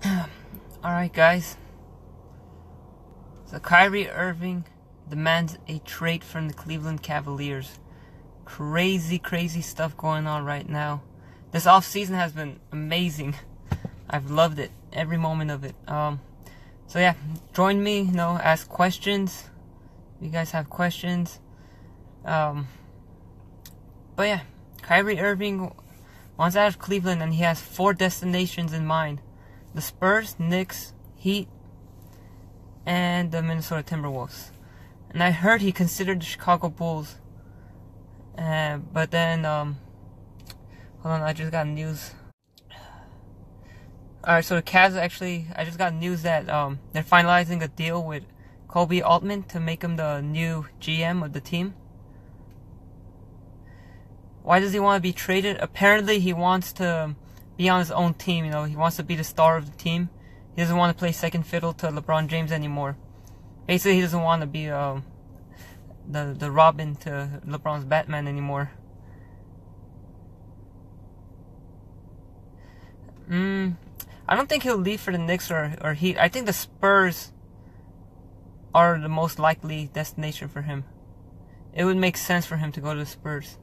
Alright, guys. So Kyrie Irving demands a trade from the Cleveland Cavaliers. Crazy stuff going on right now. This offseason has been amazing. I've loved it, every moment of it. So yeah, join me, ask questions. If you guys have questions. But yeah, Kyrie Irving wants out of Cleveland, and he has 4 destinations in mind: the Spurs, Knicks, Heat, and the Minnesota Timberwolves. And I heard he considered the Chicago Bulls. But then, hold on, I just got news. Alright, so the Cavs I just got news that they're finalizing a deal with Kobe Altman to make him the new GM of the team. Why does he want to be traded? Apparently he wants to be on his own team, he wants to be the star of the team. He doesn't want to play second fiddle to LeBron James anymore. Basically, he doesn't want to be the Robin to LeBron's Batman anymore. I don't think he'll leave for the Knicks or Heat. I think the Spurs are the most likely destination for him. It would make sense for him to go to the Spurs.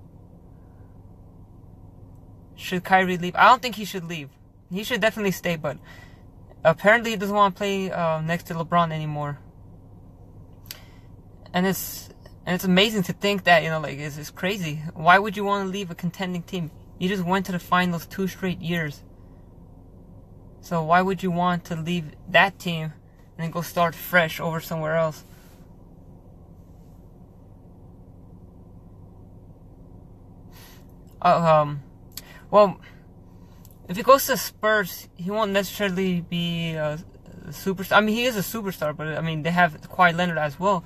Should Kyrie leave? I don't think he should leave. He should definitely stay, but apparently he doesn't want to play next to LeBron anymore. And it's amazing to think that, it's crazy. Why would you want to leave a contending team? You just went to the finals 2 straight years. So why would you want to leave that team and then go start fresh over somewhere else? Well, if he goes to Spurs, he won't necessarily be a superstar. I mean, he is a superstar, but they have Kawhi Leonard as well.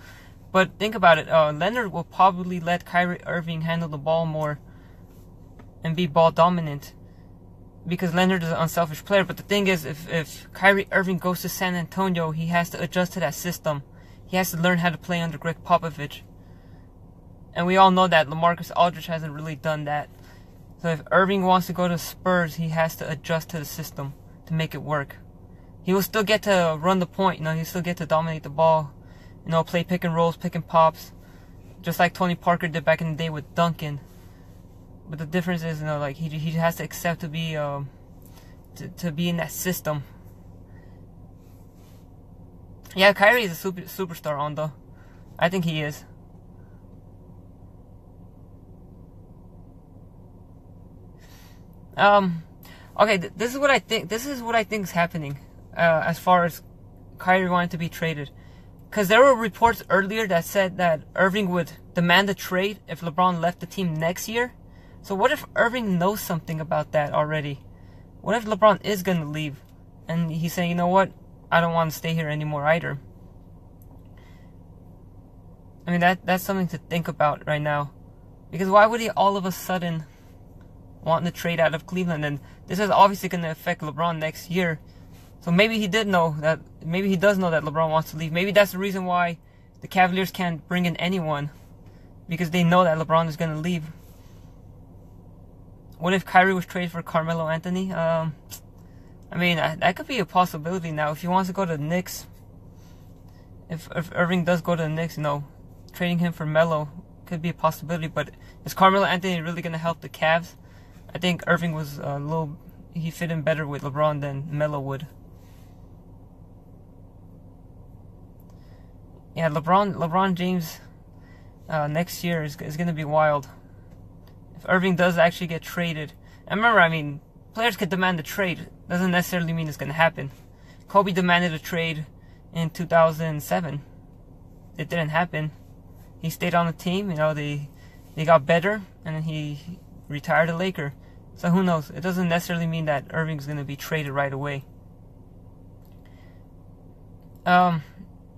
But think about it. Leonard will probably let Kyrie Irving handle the ball more and be ball dominant, because Leonard is an unselfish player. But the thing is, if Kyrie Irving goes to San Antonio, he has to adjust to that system. He has to learn how to play under Greg Popovich. And we all know that LaMarcus Aldridge hasn't really done that. So if Irving wants to go to Spurs, he has to adjust to the system to make it work. He will still get to run the point, he'll still get to dominate the ball, play pick and rolls, pick and pops, just like Tony Parker did back in the day with Duncan. But the difference is, he has to accept to be in that system. Yeah, Kyrie is a superstar, Ondo. I think he is. Okay, this is what I think. This is what I think is happening as far as Kyrie wanting to be traded. Because there were reports earlier that said that Irving would demand a trade if LeBron left the team next year. So what if Irving knows something about that already? What if LeBron is going to leave and he's saying, you know what, I don't want to stay here anymore either? That's something to think about right now. Because why would he all of a sudden wanting to trade out of Cleveland? And this is obviously going to affect LeBron next year. So maybe he does know that LeBron wants to leave. Maybe that's the reason why the Cavaliers can't bring in anyone, because they know that LeBron is going to leave. What if Kyrie was traded for Carmelo Anthony? That could be a possibility now. If he wants to go to the Knicks, if Irving does go to the Knicks, trading him for Melo could be a possibility. But is Carmelo Anthony really going to help the Cavs? I think Irving was he fit in better with LeBron than Melo would. Yeah, LeBron James next year is going to be wild. If Irving does actually get traded. And remember, players could demand a trade. Doesn't necessarily mean it's going to happen. Kobe demanded a trade in 2007. It didn't happen. He stayed on the team. They got better, and then he retired a Laker. So who knows? It doesn't necessarily mean that Irving's going to be traded right away.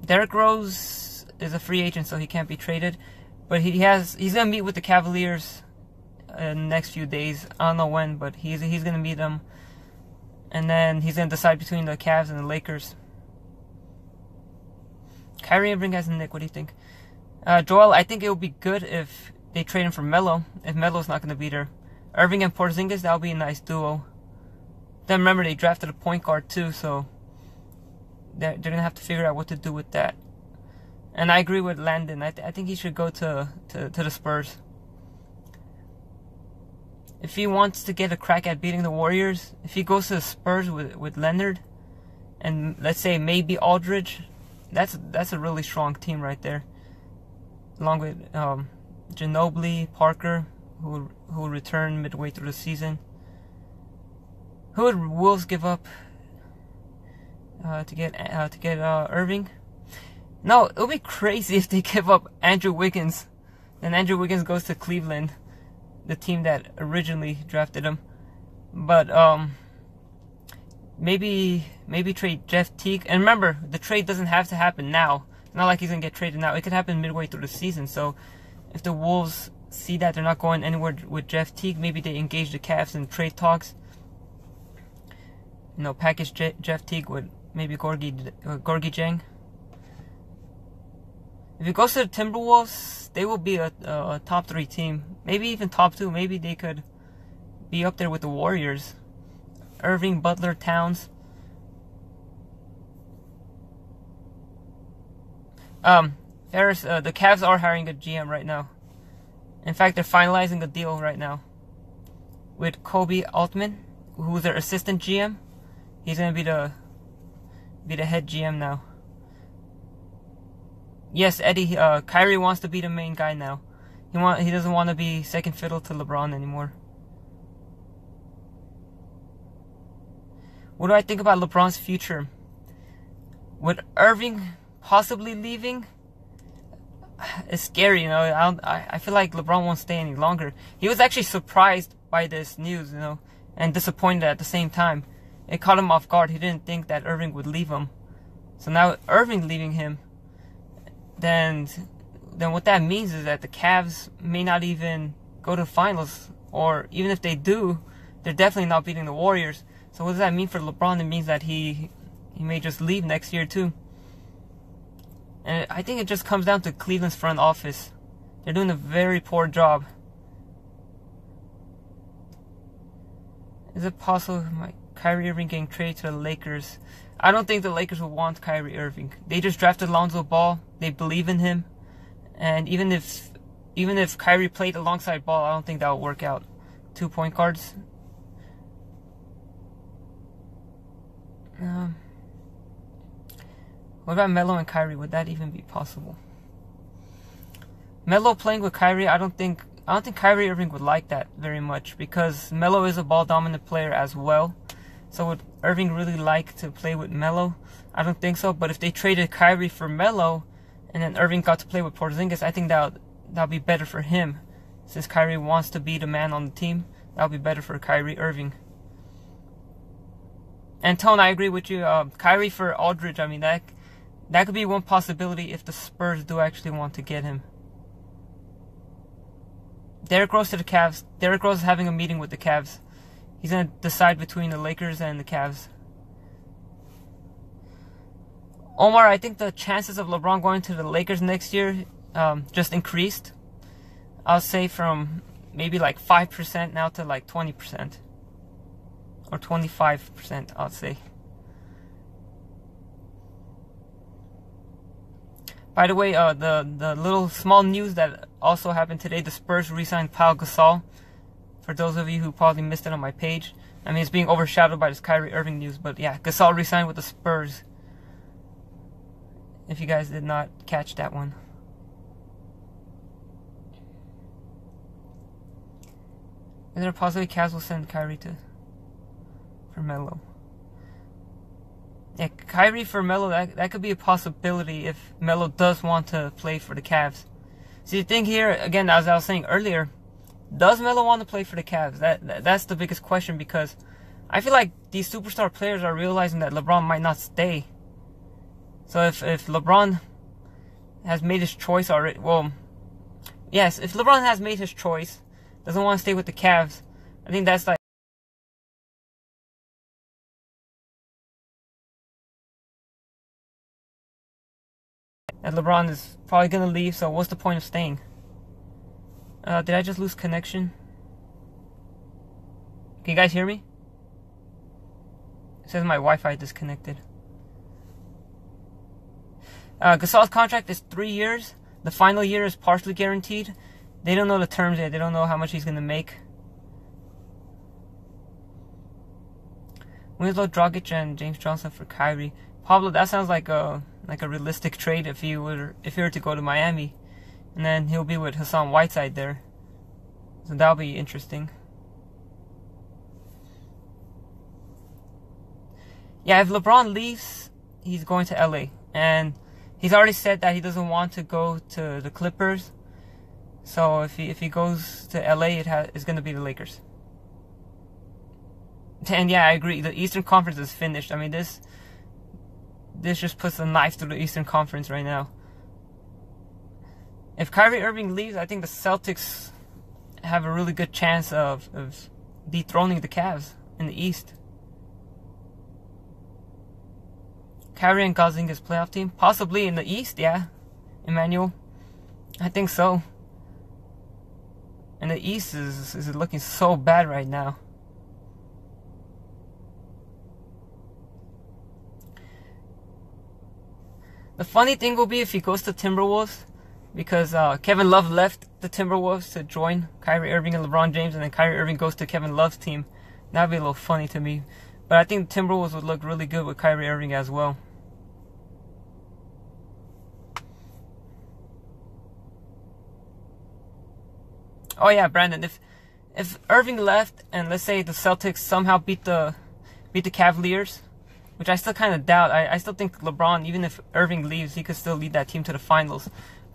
Derrick Rose is a free agent, so he can't be traded. But he's going to meet with the Cavaliers in the next few days. I don't know when, but he's going to meet them. And then he's going to decide between the Cavs and the Lakers. Kyrie Irving has a Knicks. What do you think? Joel, I think it would be good if they trade him for Melo, if Melo's not going to be there. Irving and Porzingis, that would be a nice duo. Then remember, they drafted a point guard too, so they're gonna have to figure out what to do with that. And I agree with Landon. I think he should go to the Spurs. If he wants to get a crack at beating the Warriors, if he goes to the Spurs with Leonard, and let's say maybe Aldridge, that's a really strong team right there. Along with Ginobili, Parker, who will return midway through the season. Who would Wolves give up to get Irving? No, it would be crazy if they give up Andrew Wiggins. Then Andrew Wiggins goes to Cleveland, the team that originally drafted him. But maybe trade Jeff Teague. And remember, the trade doesn't have to happen now. It's not like he's gonna get traded now. It could happen midway through the season. So if the Wolves see that they're not going anywhere with Jeff Teague, maybe they engage the Cavs in trade talks. You know, package Jeff Teague with maybe Gorgie Jang. If it goes to the Timberwolves, they will be a top 3 team. Maybe even top 2. Maybe they could be up there with the Warriors. Irving, Butler, Towns. Ferris, the Cavs are hiring a GM right now. In fact, they're finalizing a deal right now with Kobe Altman, who's their assistant GM. He's gonna be the head GM now. Yes, Eddie. Kyrie wants to be the main guy now. He doesn't want to be second fiddle to LeBron anymore. What do I think about LeBron's future? With Irving possibly leaving, it's scary. You know, I feel like LeBron won't stay any longer. He was actually surprised by this news, you know, and disappointed at the same time. It caught him off guard. He didn't think that Irving would leave him. So now Irving leaving him, then what that means is that the Cavs may not even go to finals, or even if they do, they're definitely not beating the Warriors. So what does that mean for LeBron? It means that he may just leave next year too. And I think it just comes down to Cleveland's front office. They're doing a very poor job. Is it possible Kyrie Irving getting traded to the Lakers? I don't think the Lakers will want Kyrie Irving. They just drafted Lonzo Ball. They believe in him. And even if Kyrie played alongside Ball, I don't think that will work out. 2 point guards. What about Melo and Kyrie? Would that even be possible? Melo playing with Kyrie, I don't think Kyrie Irving would like that very much, because Melo is a ball dominant player as well. So would Irving really like to play with Melo? I don't think so. But if they traded Kyrie for Melo, and then Irving got to play with Porzingis, I think that'll be better for him. Since Kyrie wants to be the man on the team, that'll be better for Kyrie Irving. And Tone, I agree with you. Kyrie for Aldridge, I mean, that could be one possibility if the Spurs do actually want to get him. Derrick Rose to the Cavs. Derrick Rose is having a meeting with the Cavs. He's going to decide between the Lakers and the Cavs. Omar, I think the chances of LeBron going to the Lakers next year just increased. I'll say from maybe like 5% now to like 20%. Or 25%, I'll say. By the way, the little small news that also happened today, the Spurs re-signed Pau Gasol. For those of you who probably missed it on my page. I mean, it's being overshadowed by this Kyrie Irving news. But yeah, Gasol re-signed with the Spurs. If you guys did not catch that one. Is there a possibility Cavs will send Kyrie for Melo? Yeah, Kyrie for Melo, that could be a possibility if Melo does want to play for the Cavs. See, the thing here, again, as I was saying earlier, does Melo want to play for the Cavs? That's the biggest question, because I feel like these superstar players are realizing that LeBron might not stay. So if LeBron has made his choice already, well, yes, if LeBron has made his choice, doesn't want to stay with the Cavs, I think that's like that LeBron is probably going to leave, so what's the point of staying? Did I just lose connection? Can you guys hear me? It says my Wi-Fi disconnected. Gasol's contract is 3 years. The final year is partially guaranteed. They don't know the terms yet. They don't know how much he's going to make. Winslow, Dragic, and James Johnson for Kyrie. Pablo, that sounds like a realistic trade if he were to go to Miami, and then he'll be with Hassan Whiteside there. So that'll be interesting. Yeah, if LeBron leaves, he's going to LA, and he's already said that he doesn't want to go to the Clippers. So if he goes to LA, it's going to be the Lakers. And yeah, I agree. The Eastern Conference is finished. I mean, this just puts a knife through the Eastern Conference right now. If Kyrie Irving leaves, I think the Celtics have a really good chance of dethroning the Cavs in the East. Kyrie and Gozinga's playoff team? Possibly in the East, yeah. Emmanuel? I think so. And the East is looking so bad right now. The funny thing will be if he goes to Timberwolves, because Kevin Love left the Timberwolves to join Kyrie Irving and LeBron James, and then Kyrie Irving goes to Kevin Love's team. That would be a little funny to me. But I think the Timberwolves would look really good with Kyrie Irving as well. Oh yeah, Brandon, if Irving left and let's say the Celtics somehow beat the Cavaliers, which I still kind of doubt. I still think LeBron, even if Irving leaves, he could still lead that team to the finals.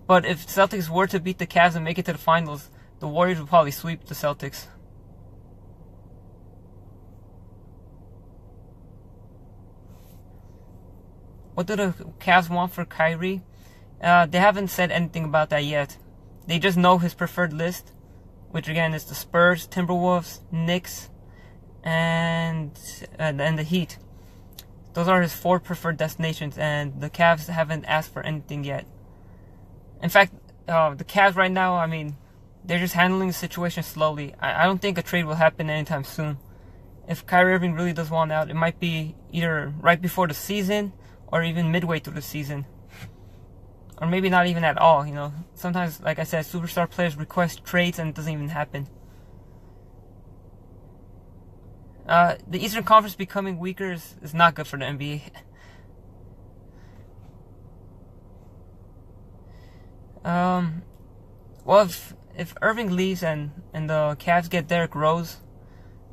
But if Celtics were to beat the Cavs and make it to the finals, the Warriors would probably sweep the Celtics. What do the Cavs want for Kyrie? They haven't said anything about that yet. They just know his preferred list, which again is the Spurs, Timberwolves, Knicks, and the Heat. Those are his 4 preferred destinations, and the Cavs haven't asked for anything yet. In fact, the Cavs right now, I mean, they're just handling the situation slowly. I don't think a trade will happen anytime soon. If Kyrie Irving really does want out, it might be either right before the season or even midway through the season. Or maybe not even at all, you know. Sometimes, like I said, superstar players request trades and it doesn't even happen. The Eastern Conference becoming weaker is not good for the NBA. Well, if Irving leaves and the Cavs get Derrick Rose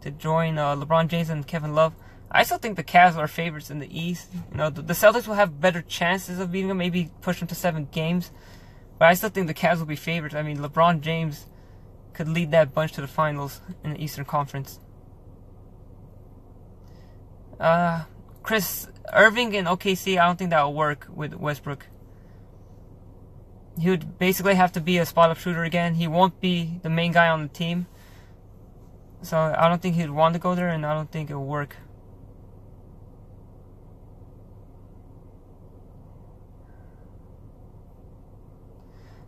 to join LeBron James and Kevin Love, I still think the Cavs are favorites in the East. You know, the Celtics will have better chances of beating them, maybe push them to 7 games. But I still think the Cavs will be favorites. I mean, LeBron James could lead that bunch to the finals in the Eastern Conference. Chris Irving in OKC, I don't think that will work with Westbrook. He would basically have to be a spot-up shooter again. He won't be the main guy on the team. So I don't think he'd want to go there, and I don't think it will work.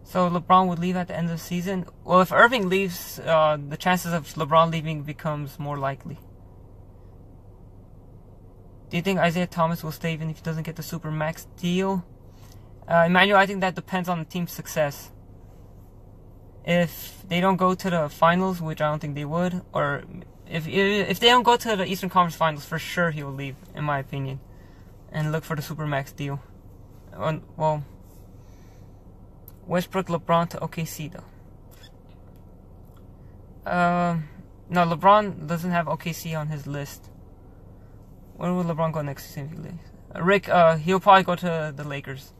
So LeBron would leave at the end of the season. Well, if Irving leaves, the chances of LeBron leaving becomes more likely. Do you think Isaiah Thomas will stay even if he doesn't get the Supermax deal? Emmanuel, I think that depends on the team's success. If they don't go to the finals, which I don't think they would, or if they don't go to the Eastern Conference Finals, for sure he will leave, in my opinion, and look for the Supermax deal. Well, Westbrook, LeBron to OKC though. No, LeBron doesn't have OKC on his list. Where will LeBron go next season? Rick, he'll probably go to the Lakers.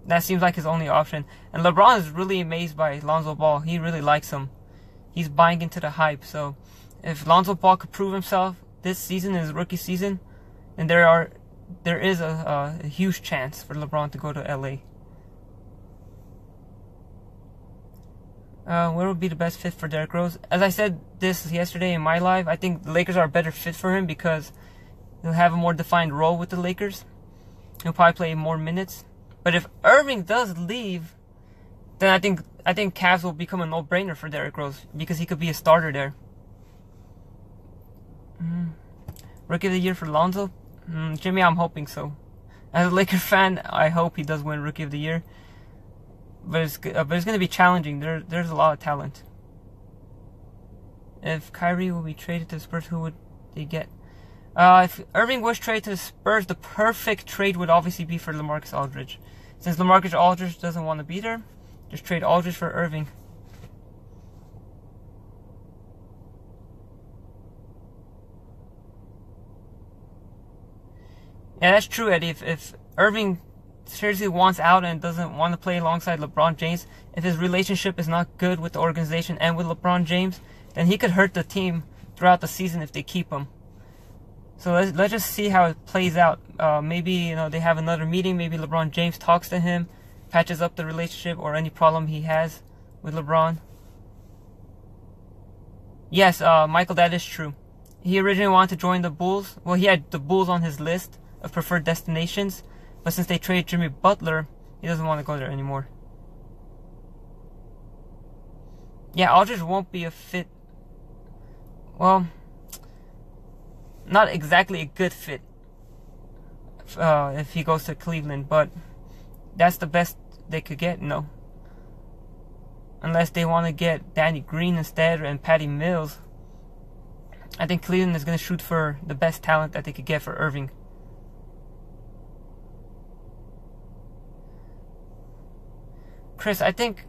That seems like his only option. And LeBron is really amazed by Lonzo Ball. He really likes him. He's buying into the hype. So if Lonzo Ball could prove himself this season, his rookie season, then there is a huge chance for LeBron to go to LA. Where would be the best fit for Derrick Rose? As I said this yesterday in my live, I think the Lakers are a better fit for him because he'll have a more defined role with the Lakers. He'll probably play more minutes. But if Irving does leave, then I think Cavs will become a no-brainer for Derrick Rose because he could be a starter there. Rookie of the Year for Lonzo? Jimmy, I'm hoping so. As a Laker fan, I hope he does win Rookie of the Year. But it's going to be challenging. There's a lot of talent. If Kyrie will be traded to the Spurs, who would they get? If Irving was traded to the Spurs, the perfect trade would obviously be for LaMarcus Aldridge. Since LaMarcus Aldridge doesn't want to be there, just trade Aldridge for Irving. Yeah, that's true, Eddie. If Irving seriously wants out and doesn't want to play alongside LeBron James, if his relationship is not good with the organization and with LeBron James, then he could hurt the team throughout the season if they keep him. So let's just see how it plays out. Maybe they have another meeting. Maybe LeBron James talks to him, patches up the relationship or any problem he has with LeBron. Yes, Michael, that is true. He originally wanted to join the Bulls. Well, he had the Bulls on his list of preferred destinations, but since they traded Jimmy Butler, he doesn't want to go there anymore. Yeah, Aldridge won't be a fit. Well, not exactly a good fit if he goes to Cleveland, but that's the best they could get, no. Unless they want to get Danny Green instead and Patty Mills. I think Cleveland is going to shoot for the best talent that they could get for Irving. Chris, I think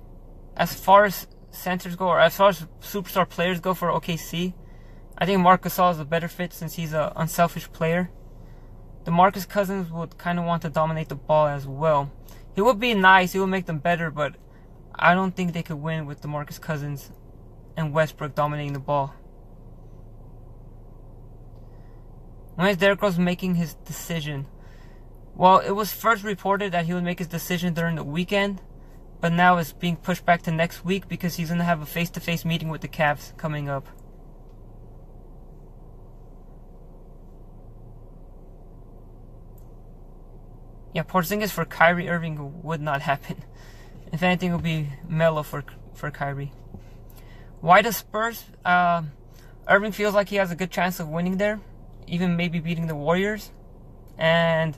as far as centers go, or as far as superstar players go for OKC, I think Marc Gasol is a better fit since he's an unselfish player. DeMarcus Cousins would kind of want to dominate the ball as well. He would be nice, he would make them better, but I don't think they could win with DeMarcus Cousins and Westbrook dominating the ball. When is Derrick Rose making his decision? Well, it was first reported that he would make his decision during the weekend, but now it's being pushed back to next week because he's going to have a face-to-face meeting with the Cavs coming up. Yeah, Porzingis for Kyrie Irving would not happen. If anything, it would be Melo for Kyrie. Why the Spurs? Irving feels like he has a good chance of winning there, even maybe beating the Warriors. And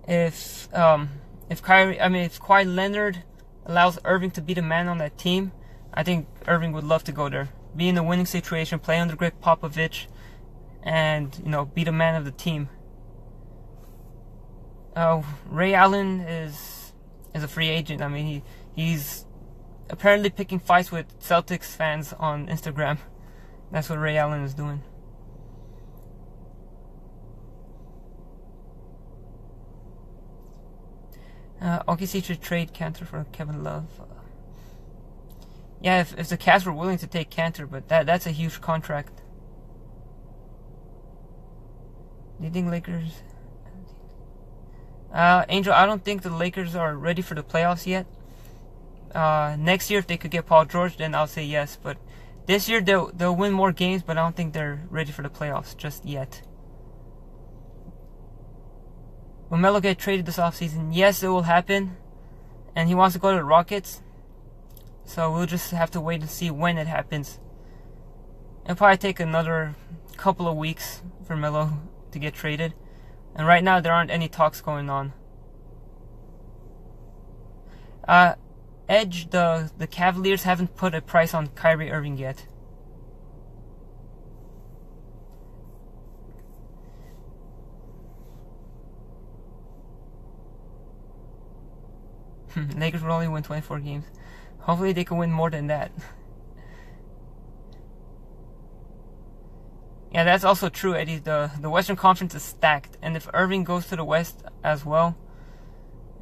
if Kawhi Leonard allows Irving to be the man on that team, I think Irving would love to go there, be in a winning situation, play under Greg Popovich, and be the man of the team. Ray Allen is a free agent. I mean, he's apparently picking fights with Celtics fans on Instagram. That's what Ray Allen is doing. OKC should trade Kanter for Kevin Love. Yeah, if the Cavs were willing to take Kanter, but that's a huge contract. Do you think Lakers? Angel, I don't think the Lakers are ready for the playoffs yet. Next year, if they could get Paul George, then I'll say yes. But this year, they'll win more games, but I don't think they're ready for the playoffs just yet. Will Melo get traded this offseason? Yes, it will happen. And he wants to go to the Rockets. So we'll just have to wait and see when it happens. It'll probably take another couple of weeks for Melo to get traded. And right now, there aren't any talks going on. Edge, the Cavaliers haven't put a price on Kyrie Irving yet. Lakers will only win 24 games. Hopefully they can win more than that. Yeah, that's also true, Eddie. The Western Conference is stacked, and if Irving goes to the West as well,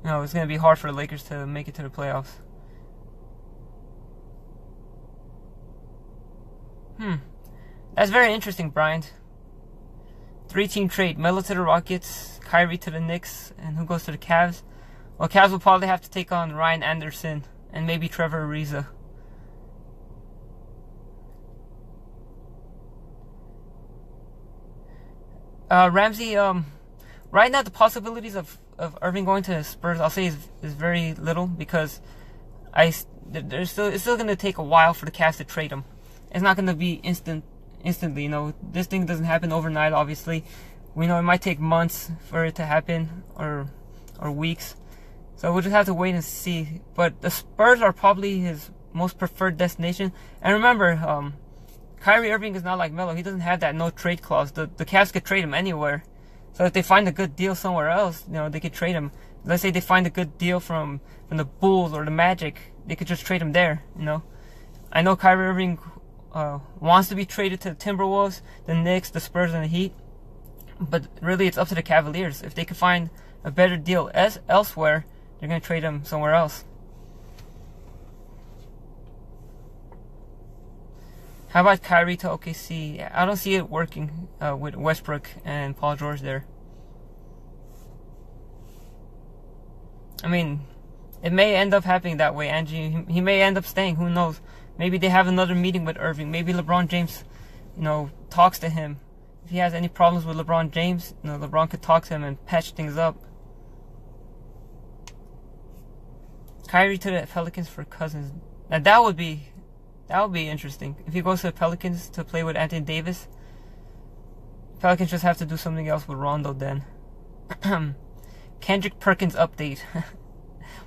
it's going to be hard for the Lakers to make it to the playoffs. That's very interesting, Bryant. 3-team trade. Melo to the Rockets, Kyrie to the Knicks, and who goes to the Cavs? Well, Cavs will probably have to take on Ryan Anderson and maybe Trevor Ariza. Ramsey, right now the possibilities of Irving going to the Spurs, I'll say is very little because it's still going to take a while for the Cavs to trade him. It's not going to be instantly. You know, this thing doesn't happen overnight. Obviously, we know it might take months for it to happen, or weeks. So we'll just have to wait and see. But the Spurs are probably his most preferred destination. And remember, Kyrie Irving is not like Melo. He doesn't have that no trade clause. The Cavs could trade him anywhere. So if they find a good deal somewhere else, you know, they could trade him. Let's say they find a good deal from the Bulls or the Magic, they could just trade him there, you know. I know Kyrie Irving wants to be traded to the Timberwolves, the Knicks, the Spurs, and the Heat. But really, it's up to the Cavaliers. If they could find a better deal elsewhere, they're going to trade him somewhere else. How about Kyrie to OKC? I don't see it working with Westbrook and Paul George there. I mean, it may end up happening that way, Angie. He may end up staying. Who knows? Maybe they have another meeting with Irving. Maybe LeBron James, you know, talks to him. If he has any problems with LeBron James, you know, LeBron could talk to him and patch things up. Kyrie to the Pelicans for Cousins. Now that would be interesting. If he goes to the Pelicans to play with Anthony Davis, Pelicans just have to do something else with Rondo then. Kendrick Perkins update.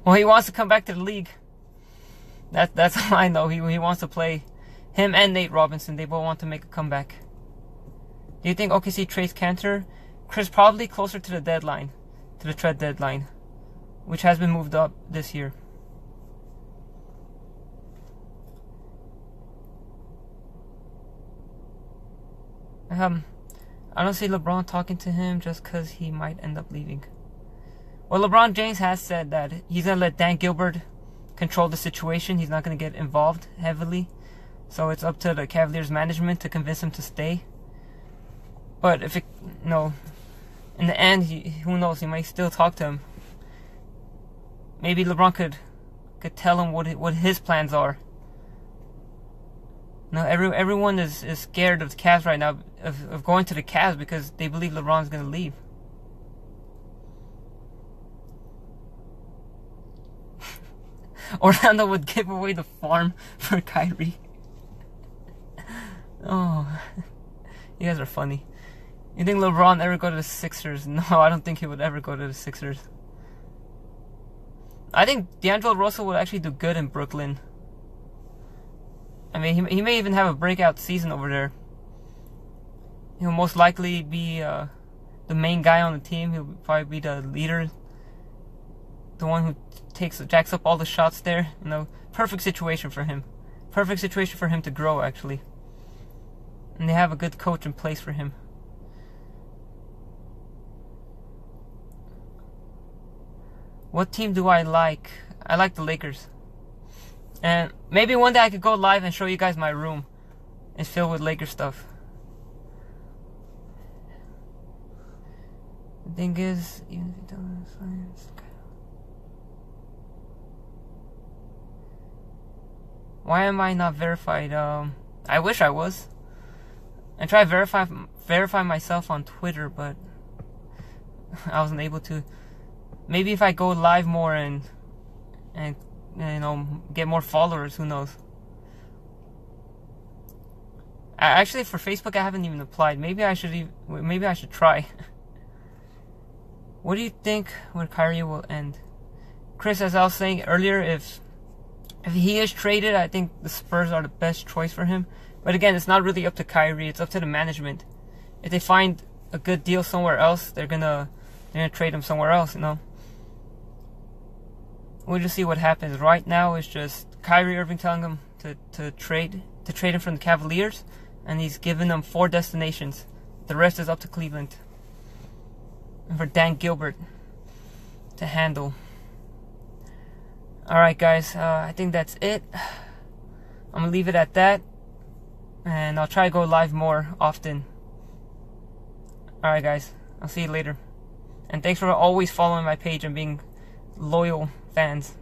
Well, he wants to come back to the league. That's all I know. He wants to play. Him and Nate Robinson, they both want to make a comeback. Do you think OKC trades Cantor? Chris, probably closer to the deadline, to the trade deadline, which has been moved up this year. I don't see LeBron talking to him just because he might end up leaving. Well, LeBron James has said that he's going to let Dan Gilbert control the situation. He's not going to get involved heavily. So it's up to the Cavaliers management to convince him to stay. But if it, you know, in the end, who knows, he might still talk to him. Maybe LeBron could tell him what his plans are. No, everyone is scared of the Cavs right now, of going to the Cavs because they believe LeBron's going to leave. Orlando would give away the farm for Kyrie. Oh, you guys are funny. You think LeBron ever go to the Sixers? No, I don't think he would ever go to the Sixers. I think D'Angelo Russell would actually do good in Brooklyn. I mean, he may even have a breakout season over there. He'll most likely be the main guy on the team. He'll probably be the leader, the one who jacks up all the shots there. You know, perfect situation for him. Perfect situation for him to grow, actually. And they have a good coach in place for him. What team do I like? I like the Lakers. And maybe one day I could go live and show you guys my room. It's filled with Lakers stuff. The thing is, even if you don't science. Why am I not verified? I wish I was. I tried to verify myself on Twitter, but I wasn't able to. Maybe if I go live more and you know, get more followers, who knows? Actually, for Facebook, I haven't even applied. Maybe I should try. What do you think where Kyrie will end? Chris, as I was saying earlier, if he is traded, I think the Spurs are the best choice for him. But again, it's not really up to Kyrie. It's up to the management. If they find a good deal somewhere else, they're gonna trade him somewhere else. You know. We'll just see what happens. Right now, it's just Kyrie Irving telling him to trade him from the Cavaliers, and he's giving them 4 destinations. The rest is up to Cleveland, and for Dan Gilbert to handle. All right, guys. I think that's it. I'm gonna leave it at that, and I'll try to go live more often. All right, guys. I'll see you later, and thanks for always following my page and being loyal fans.